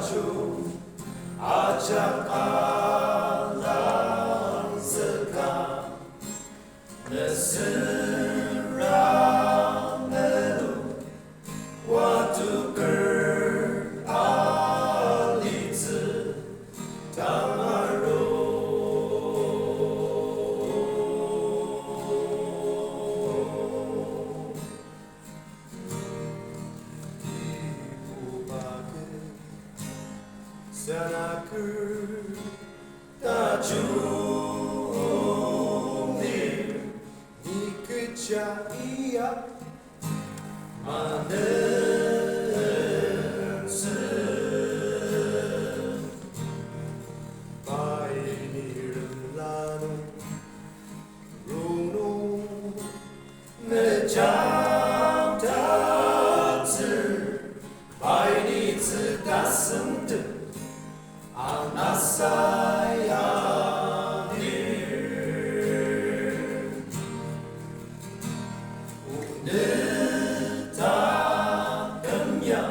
tajuk ajak alam sekam neserang melu waktu keralizi tamaro Sanaker tajumir nikecaya manerse painirlanu runo nejam tatser paini zgasende Anasayanir Unetakamya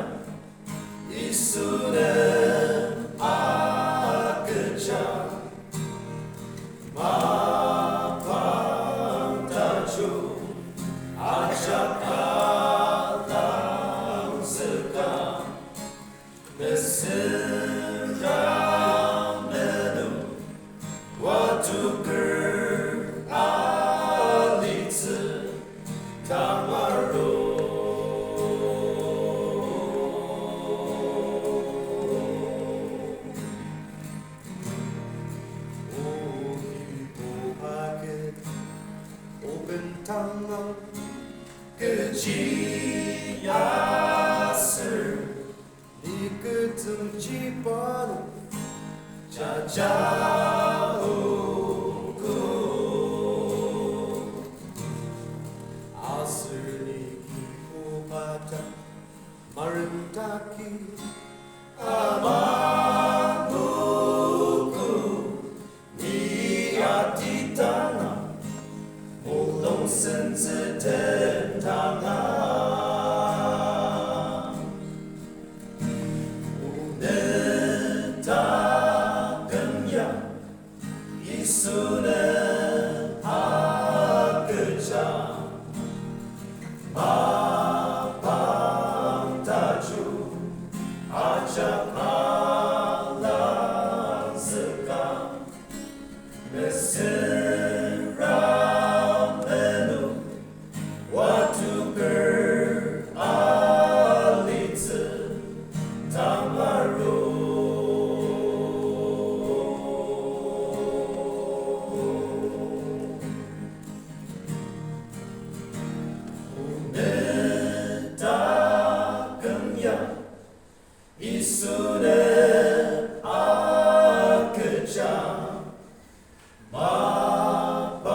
Isunen Akeja Mapang Taju Ajak alam sekam waktu keralizi tamaro Oh ibu paket Oh bentang kejiaser di ketunci baru jauhku asli pada merendaki amanku niat di tanah mulung senze tangan Isunen Akeja Mapang Taju Ajak alam sekam neserang melu waktu keralizi tamaro Isunen Akeja Mapang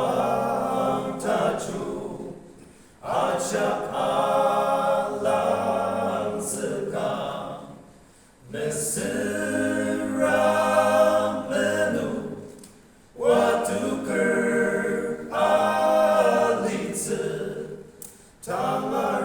Taju Ajak alam sekam neserang melu waktu keralizi tamaro